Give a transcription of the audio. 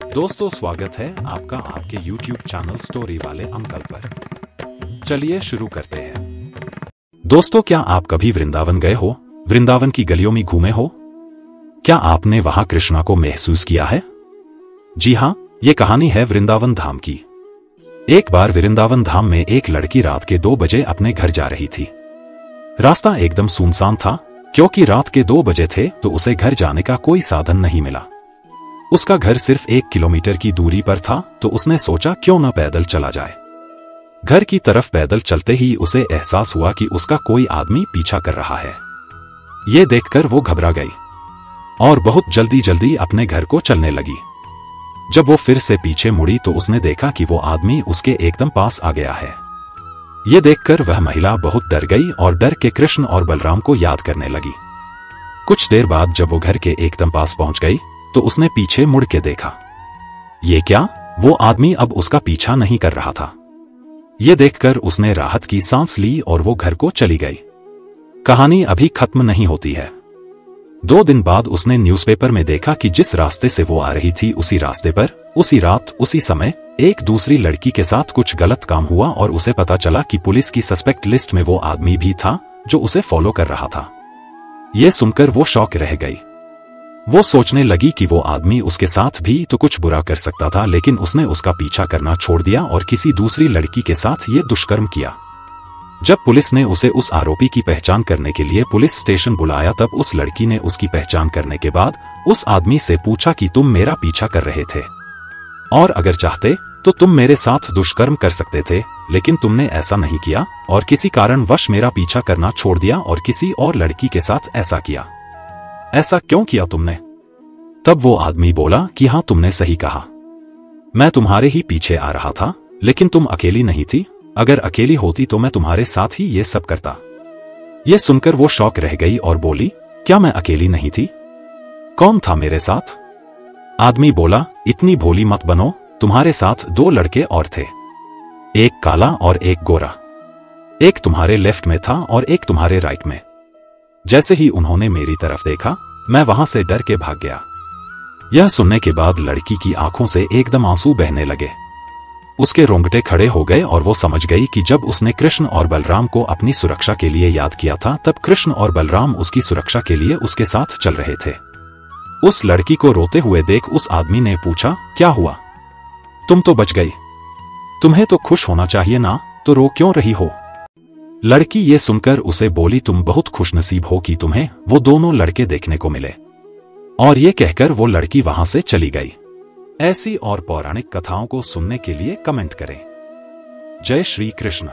दोस्तों स्वागत है आपका आपके YouTube चैनल स्टोरी वाले अंकल पर। चलिए शुरू करते हैं। दोस्तों क्या आप कभी वृंदावन गए हो? वृंदावन की गलियों में घूमे हो? क्या आपने वहां कृष्णा को महसूस किया है? जी हाँ, ये कहानी है वृंदावन धाम की। एक बार वृंदावन धाम में एक लड़की रात के 2 बजे अपने घर जा रही थी। रास्ता एकदम सुनसान था क्योंकि रात के 2 बजे थे तो उसे घर जाने का कोई साधन नहीं मिला। उसका घर सिर्फ 1 किलोमीटर की दूरी पर था तो उसने सोचा क्यों न पैदल चला जाए। घर की तरफ पैदल चलते ही उसे एहसास हुआ कि उसका कोई आदमी पीछा कर रहा है। ये देखकर वो घबरा गई और बहुत जल्दी जल्दी अपने घर को चलने लगी। जब वो फिर से पीछे मुड़ी तो उसने देखा कि वो आदमी उसके एकदम पास आ गया है। ये देखकर वह महिला बहुत डर गई और डर के कृष्ण और बलराम को याद करने लगी। कुछ देर बाद जब वो घर के एकदम पास पहुंच गई तो उसने पीछे मुड़ के देखा। ये क्या? वो आदमी अब उसका पीछा नहीं कर रहा था। ये देखकर उसने राहत की सांस ली और वो घर को चली गई। कहानी अभी खत्म नहीं होती है। 2 दिन बाद उसने न्यूज़पेपर में देखा कि जिस रास्ते से वो आ रही थी उसी रास्ते पर उसी रात उसी समय एक दूसरी लड़की के साथ कुछ गलत काम हुआ और उसे पता चला कि पुलिस की सस्पेक्ट लिस्ट में वो आदमी भी था जो उसे फॉलो कर रहा था। ये सुनकर वो शॉक रह गई। वो सोचने लगी कि वो आदमी उसके साथ भी तो कुछ बुरा कर सकता था, लेकिन उसने उसका पीछा करना छोड़ दिया और किसी दूसरी लड़की के साथ ये दुष्कर्म किया। जब पुलिस ने उसे उस आरोपी की पहचान करने के लिए पुलिस स्टेशन बुलाया तब उस लड़की ने उसकी पहचान करने के बाद उस आदमी से पूछा कि तुम मेरा पीछा कर रहे थे और अगर चाहते तो तुम मेरे साथ दुष्कर्म कर सकते थे, लेकिन तुमने ऐसा नहीं किया और किसी कारणवश मेरा पीछा करना छोड़ दिया और किसी और लड़की के साथ ऐसा किया। ऐसा क्यों किया तुमने? तब वो आदमी बोला कि हाँ, तुमने सही कहा, मैं तुम्हारे ही पीछे आ रहा था, लेकिन तुम अकेली नहीं थी। अगर अकेली होती तो मैं तुम्हारे साथ ही ये सब करता। ये सुनकर वो शॉक रह गई और बोली, क्या मैं अकेली नहीं थी? कौन था मेरे साथ? आदमी बोला, इतनी भोली मत बनो, तुम्हारे साथ 2 लड़के और थे, एक काला और एक गोरा। एक तुम्हारे लेफ्ट में था और एक तुम्हारे राइट में। जैसे ही उन्होंने मेरी तरफ देखा मैं वहां से डर के भाग गया। यह सुनने के बाद लड़की की आंखों से एकदम आंसू बहने लगे। उसके रोंगटे खड़े हो गए और वो समझ गई कि जब उसने कृष्ण और बलराम को अपनी सुरक्षा के लिए याद किया था तब कृष्ण और बलराम उसकी सुरक्षा के लिए उसके साथ चल रहे थे। उस लड़की को रोते हुए देख उस आदमी ने पूछा, क्या हुआ? तुम तो बच गई। तुम्हें तो खुश होना चाहिए ना, तो रो क्यों रही हो? लड़की ये सुनकर उसे बोली, तुम बहुत खुशनसीब हो कि तुम्हें वो दोनों लड़के देखने को मिले। और ये कहकर वो लड़की वहां से चली गई। ऐसी और पौराणिक कथाओं को सुनने के लिए कमेंट करें। जय श्री कृष्ण।